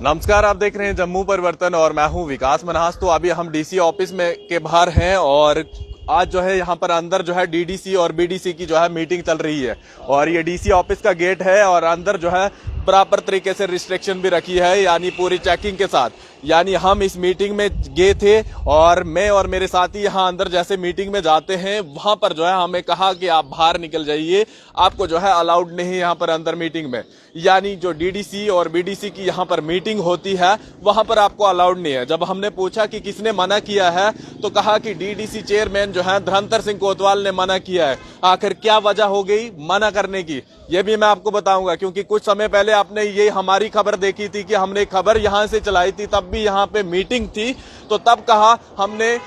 नमस्कार, आप देख रहे हैं जम्मू परिवर्तन और मैं हूं विकास मन्हास। तो अभी हम डीसी ऑफिस में के बाहर हैं और आज जो है यहाँ पर अंदर जो है डीडीसी और बीडीसी की जो है मीटिंग चल रही है और ये डीसी ऑफिस का गेट है और अंदर जो है प्रॉपर तरीके से रिस्ट्रिक्शन भी रखी है, यानी पूरी चेकिंग के साथ। यानी हम इस मीटिंग में गए थे और मैं और मेरे साथी यहाँ अंदर जैसे मीटिंग में जाते हैं वहां पर जो है हमें कहा कि आप बाहर निकल जाइए, आपको जो है अलाउड नहीं यहाँ पर अंदर मीटिंग में। यानी जो डीडीसी और बीडीसी की यहाँ पर मीटिंग होती है वहां पर आपको अलाउड नहीं है। जब हमने पूछा कि किसने मना किया है तो कहा कि डीडीसी चेयरमैन जो है धुरंधर सिंह कोतवाल ने मना किया है। आखिर क्या वजह हो गई मना करने की, ये भी मैं आपको बताऊंगा, क्योंकि कुछ समय पहले आपने ये हमारी खबर देखी थी कि हमने खबर यहां से चलाई थी, तब भी यहां पे मीटिंग थी तो तब कहा हमने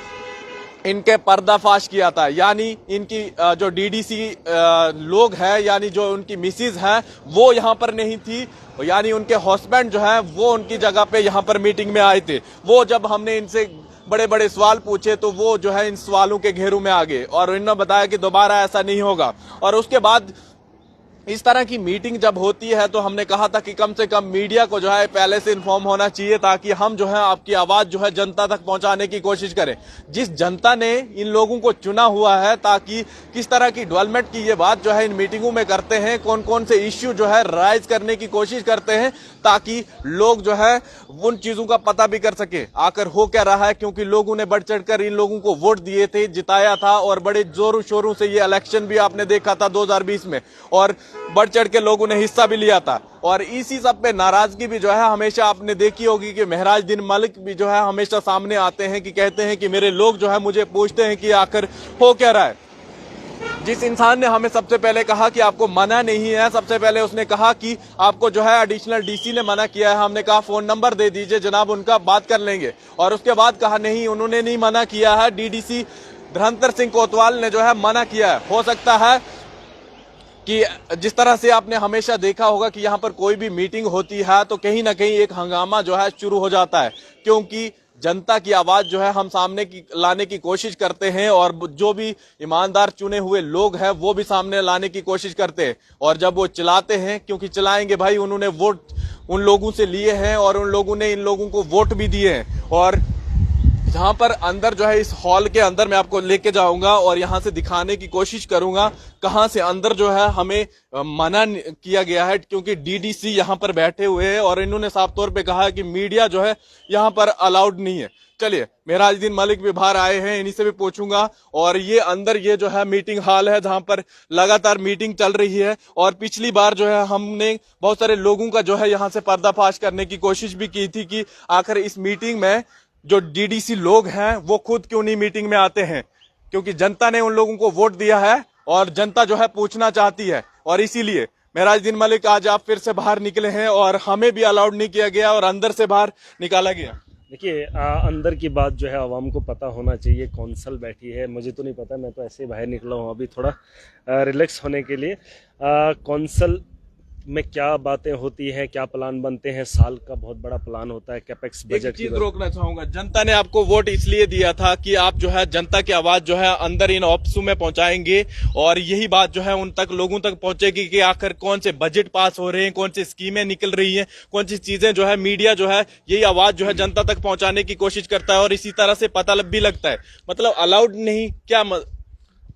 इनके पर्दाफाश किया था। यानी इनकी जो डीडीसी लोग हैं, यानी जो उनकी मिसेज हैं वो यहाँ पर नहीं थी, यानी उनके हस्बैंड जो है वो उनकी जगह पे यहाँ पर मीटिंग में आए थे। वो जब हमने इनसे बड़े बड़े सवाल पूछे तो वो जो है इन सवालों के घेरों में आ गए और इन्होंने बताया कि दोबारा ऐसा नहीं होगा। और उसके बाद इस तरह की मीटिंग जब होती है तो हमने कहा था कि कम से कम मीडिया को जो है पहले से इन्फॉर्म होना चाहिए ताकि हम जो है आपकी आवाज जो है जनता तक पहुंचाने की कोशिश करें। जिस जनता ने इन लोगों को चुना हुआ है ताकि किस तरह की डेवलपमेंट की ये बात जो है इन मीटिंगों में करते हैं, कौन कौन से इश्यू जो है राइज करने की कोशिश करते हैं ताकि लोग जो है उन चीजों का पता भी कर सके आकर हो क्या रहा है। क्योंकि लोगों ने बढ़ चढ़कर इन लोगों को वोट दिए थे, जिताया था और बड़े जोरों शोरों से ये इलेक्शन भी आपने देखा था 2020 में और बढ़ चढ़ के लोगों ने हिस्सा भी लिया था। और इसी सब पे नाराजगी भी जो है हमेशा आपने देखी होगी कि महराजुद्दीन मलिक भी जो है हमेशा सामने आते हैं कि कहते हैं कि मेरे लोग जो है मुझे पूछते हैं कि आखिर हो क्या रहा है। जिस इंसान ने हमें सबसे पहले कहा कि आपको मना नहीं है, सबसे पहले उसने कहा कि आपको जो है एडिशनल डीसी ने मना किया है। हमने कहा फोन नंबर दे दीजिए जनाब, उनका बात कर लेंगे। और उसके बाद कहा नहीं, उन्होंने नहीं मना किया है, डीडीसी धुरंधर सिंह कोतवाल ने जो है मना किया है। हो सकता है कि जिस तरह से आपने हमेशा देखा होगा कि यहाँ पर कोई भी मीटिंग होती है तो कहीं ना कहीं एक हंगामा जो है शुरू हो जाता है, क्योंकि जनता की आवाज जो है हम सामने लाने की कोशिश करते हैं और जो भी ईमानदार चुने हुए लोग हैं वो भी सामने लाने की कोशिश करते हैं। और जब वो चलाते हैं, क्योंकि चलाएंगे भाई, उन्होंने वोट उन लोगों से लिए हैं और उन लोगों ने इन लोगों को वोट भी दिए हैं। और जहां पर अंदर जो है इस हॉल के अंदर मैं आपको लेके जाऊंगा और यहां से दिखाने की कोशिश करूंगा कहां से अंदर जो है हमें मना किया गया है, क्योंकि डीडीसी यहां पर बैठे हुए हैं और इन्होंने साफ तौर पे कहा है कि मीडिया जो है यहां पर अलाउड नहीं है। चलिए, महराजुद्दीन मलिक भी बाहर आए हैं, इन्हीं से भी पूछूंगा। और ये अंदर ये जो है मीटिंग हॉल है जहां पर लगातार मीटिंग चल रही है और पिछली बार जो है हमने बहुत सारे लोगों का जो है यहाँ से पर्दाफाश करने की कोशिश भी की थी कि आखिर इस मीटिंग में जो डीडीसी लोग हैं वो खुद क्यों नहीं मीटिंग में आते हैं, क्योंकि जनता ने उन लोगों को वोट दिया है और जनता जो है पूछना चाहती है। और इसीलिए महराजुद्दीन मलिक आज आप फिर से बाहर निकले हैं और हमें भी अलाउड नहीं किया गया और अंदर से बाहर निकाला गया। देखिए, अंदर की बात जो है आवाम को पता होना चाहिए। कौंसल बैठी है, मुझे तो नहीं पता, मैं तो ऐसे बाहर निकला हूँ अभी थोड़ा रिलैक्स होने के लिए। कौंसल में क्या बातें होती हैं, क्या प्लान बनते हैं, साल का बहुत बड़ा प्लान होता है, कैपेक्स बजट। एक चीज रोकना चाहूंगा, जनता ने आपको वोट इसलिए दिया था कि आप जो है जनता की आवाज जो है अंदर इन ऑफिसों में पहुंचाएंगे और यही बात जो है उन तक लोगों तक पहुंचेगी कि आखिर कौन से बजट पास हो रहे हैं, कौन सी स्कीमें निकल रही हैं, कौन सी चीजें जो है मीडिया जो है यही आवाज जो है जनता तक पहुंचाने की कोशिश करता है और इसी तरह से पता भी लगता है। मतलब अलाउड नहीं क्या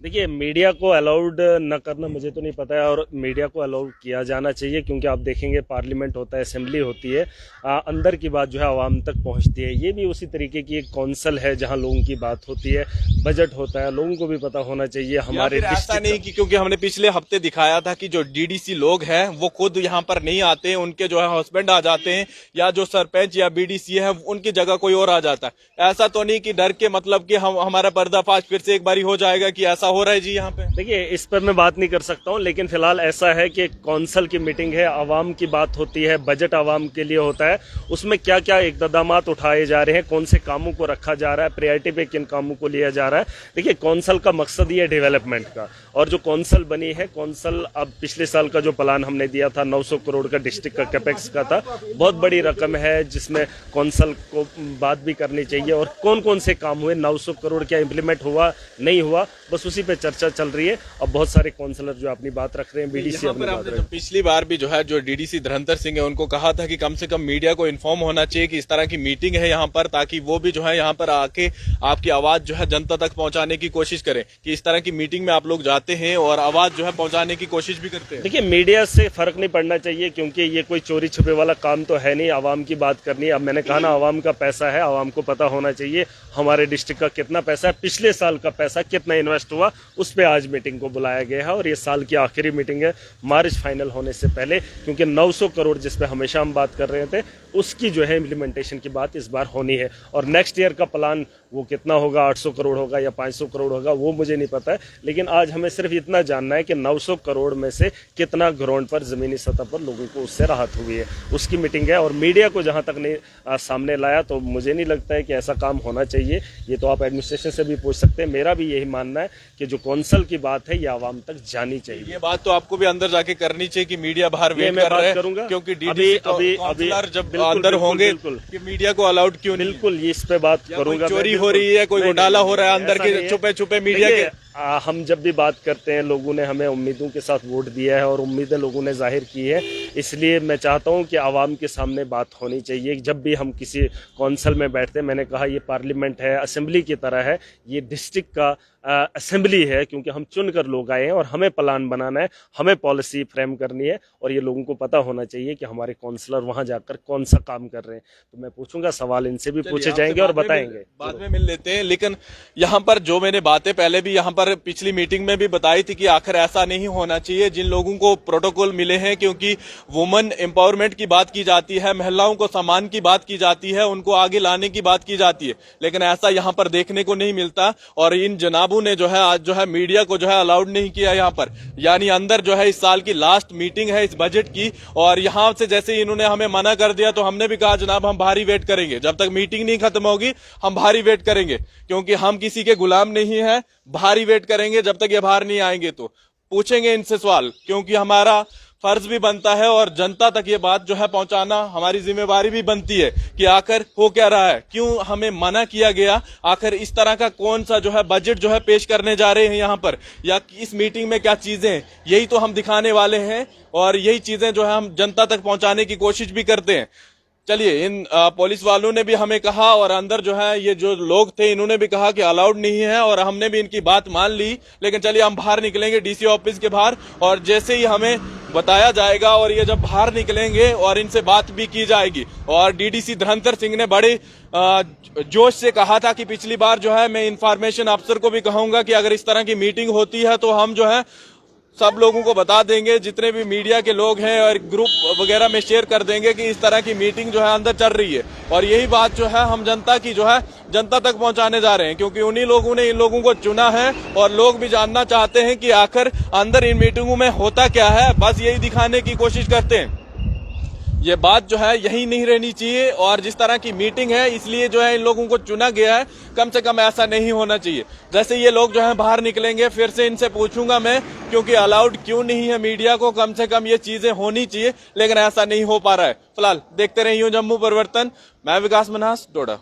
देखिए, मीडिया को अलाउड न करना मुझे तो नहीं पता है और मीडिया को अलाउड किया जाना चाहिए, क्योंकि आप देखेंगे पार्लियामेंट होता है, असेंबली होती है, अंदर की बात जो है आवाम तक पहुंचती है। ये भी उसी तरीके की एक कौंसल है जहां लोगों की बात होती है, बजट होता है, लोगों को भी पता होना चाहिए। हमारे ऐसा नहीं कि क्योंकि हमने पिछले हफ्ते दिखाया था कि जो डीडीसी लोग हैं वो खुद यहाँ पर नहीं आते, उनके जो है हस्बैंड आ जाते हैं या जो सरपंच या बीडीसी है उनकी जगह कोई और आ जाता है। ऐसा तो नहीं कि डर के मतलब कि हमारा पर्दाफाश फिर से एक बारी हो जाएगा कि ऐसा हो रहा है जी यहाँ पे। देखिए, इस पर मैं बात नहीं कर सकता हूँ, लेकिन फिलहाल ऐसा है कि कौंसल की मीटिंग है, आवाम की बात होती है, बजट आवाम के लिए होता है, उसमें क्या क्या इक़दाम उठाए जा रहे हैं, कौन से कामों को रखा जा रहा है, प्रायोरिटी पे किन कामों को लिया जा रहा है। देखिए, कौंसल का मकसद ही है डेवलपमेंट का, और जो कौंसल बनी है, कौंसल अब पिछले साल का जो प्लान हमने दिया था 900 करोड़ का डिस्ट्रिक्ट का कैपेक्स का था, बहुत बड़ी रकम है जिसमें कौंसल को बात भी करनी चाहिए और कौन कौन से काम हुए, 900 करोड़ क्या इम्प्लीमेंट हुआ नहीं हुआ, बस उसी उसी पे चर्चा चल रही है। अब बहुत सारे काउंसलर जो अपनी बात रख रहे हैं, बीडीसी यहाँ अपनी पर बात आपने रख जब पिछली बार भी जो है जो डीडीसी धुरंधर सिंह है उनको कहा था कि कम से कम मीडिया को इन्फॉर्म होना चाहिए कि इस तरह की मीटिंग है यहाँ पर, ताकि वो भी जो है यहाँ पर आके आपकी आवाज जो है जनता तक पहुंचाने की कोशिश करें कि इस तरह की मीटिंग में आप लोग जाते हैं और आवाज जो है पहुंचाने की कोशिश भी करते हैं। देखिए, मीडिया से फर्क नहीं पड़ना चाहिए, क्योंकि ये कोई चोरी छुपे वाला काम तो है नहीं। आवाम की बात करनी है। अब मैंने कहा ना, आवाम का पैसा है, आवाम को पता होना चाहिए हमारे डिस्ट्रिक्ट का कितना पैसा है, पिछले साल का पैसा कितना इन्वेस्ट हुआ, उस पर आज मीटिंग को बुलाया गया है। और ये साल की आखिरी मीटिंग है मार्च फाइनल होने से पहले, क्योंकि 900 करोड़ जिस पे हमेशा हम बात कर रहे थे, उसकी जो है इम्प्लीमेंटेशन की बात इस बार होनी है। और नेक्स्ट ईयर का प्लान वो कितना होगा, 800 करोड़ होगा या 500 करोड़ होगा, वो मुझे नहीं पता है। लेकिन आज हमें सिर्फ इतना जानना है कि 900 करोड़ में से कितना ग्राउंड पर, जमीनी सतह पर लोगों को उससे राहत हुई है, उसकी मीटिंग है। और मीडिया को जहां तक नहीं सामने लाया, तो मुझे नहीं लगता है कि ऐसा काम होना चाहिए। ये तो आप एडमिनिस्ट्रेशन से भी पूछ सकते हैं। मेरा भी यही मानना है कि जो कौंसल की बात है ये आवाम तक जानी चाहिए। ये बात तो आपको भी अंदर जाके करनी चाहिए कि मीडिया बाहर वेट मैं कर बात रहे करूंगा, हैं, क्योंकि डीडीसी काउंसलर जब अंदर होंगे कि मीडिया को अलाउड क्यों नहीं? बिल्कुल, इस पे बात करूंगा। चोरी हो रही है, कोई घोटाला हो रहा है अंदर के छुपे छुपे मीडिया के। हम जब भी बात करते हैं, लोगों ने हमें उम्मीदों के साथ वोट दिया है और उम्मीदें लोगों ने जाहिर की है, इसलिए मैं चाहता हूं कि आवाम के सामने बात होनी चाहिए। जब भी हम किसी कौंसल में बैठते हैं, मैंने कहा ये पार्लियामेंट है, असेंबली की तरह है, ये डिस्ट्रिक्ट का असेंबली है, क्योंकि हम चुनकर लोग आए हैं और हमें प्लान बनाना है, हमें पॉलिसी फ्रेम करनी है। और ये लोगों को पता होना चाहिए कि हमारे काउंसलर वहां जाकर कौन सा काम कर रहे हैं। तो मैं पूछूंगा, सवाल इनसे भी पूछे जाएंगे और बताएंगे, बाद में मिल लेते हैं। लेकिन यहाँ पर जो मैंने बातें पहले भी यहाँ पर पिछली मीटिंग में भी बताई थी कि आखिर ऐसा नहीं होना चाहिए। जिन लोगों को प्रोटोकॉल मिले हैं, क्योंकि वुमेन एम्पावरमेंट की बात की जाती है, महिलाओं को सम्मान की बात की जाती है, उनको आगे लाने की बात की जाती है, लेकिन ऐसा यहाँ पर देखने को नहीं मिलता। और इन जनाबों ने जो है आज जो है मीडिया को जो है अलाउड नहीं किया यहाँ पर, यानी अंदर जो है इस साल की लास्ट मीटिंग है इस बजट की, और यहाँ से जैसे ही इन्होंने हमें मना कर दिया तो हमने भी कहा जनाब हम बाहर ही वेट करेंगे, जब तक मीटिंग नहीं खत्म होगी हम बाहर ही वेट करेंगे, क्योंकि हम किसी के गुलाम नहीं है। बाहर ही वेट करेंगे जब तक ये बाहर नहीं आएंगे, तो पूछेंगे इनसे सवाल, क्योंकि हमारा फर्ज भी बनता है और जनता तक ये बात जो है पहुंचाना हमारी जिम्मेवारी भी बनती है कि आखिर हो क्या रहा है, क्यों हमें मना किया गया, आखिर इस तरह का कौन सा जो है बजट जो है पेश करने जा रहे हैं यहाँ पर, या इस मीटिंग में क्या चीजें हैं, यही तो हम दिखाने वाले हैं और यही चीजें जो है हम जनता तक पहुंचाने की कोशिश भी करते हैं। चलिए, इन पुलिस वालों ने भी हमें कहा और अंदर जो है ये जो लोग थे इन्होंने भी कहा कि अलाउड नहीं है, और हमने भी इनकी बात मान ली। लेकिन चलिए हम बाहर निकलेंगे डीसी ऑफिस के बाहर, और जैसे ही हमें बताया जाएगा और ये जब बाहर निकलेंगे और इनसे बात भी की जाएगी। और डीडीसी धुरंधर सिंह ने बड़े जोश से कहा था कि पिछली बार जो है मैं इंफॉर्मेशन अफसर को भी कहूंगा कि अगर इस तरह की मीटिंग होती है तो हम जो है सब लोगों को बता देंगे, जितने भी मीडिया के लोग हैं, और ग्रुप वगैरह में शेयर कर देंगे कि इस तरह की मीटिंग जो है अंदर चल रही है। और यही बात जो है हम जनता की जो है जनता तक पहुंचाने जा रहे हैं, क्योंकि उन्हीं लोगों ने इन लोगों को चुना है और लोग भी जानना चाहते हैं कि आखिर अंदर इन मीटिंगों में होता क्या है। बस यही दिखाने की कोशिश करते हैं। ये बात जो है यही नहीं रहनी चाहिए, और जिस तरह की मीटिंग है इसलिए जो है इन लोगों को चुना गया है, कम से कम ऐसा नहीं होना चाहिए। जैसे ये लोग जो है बाहर निकलेंगे फिर से इनसे पूछूंगा मैं, क्योंकि अलाउड क्यों नहीं है मीडिया को, कम से कम ये चीजें होनी चाहिए, लेकिन ऐसा नहीं हो पा रहा है। फिलहाल देखते रहिए जम्मू परिवर्तन। मैं विकास मन्हास, डोडा।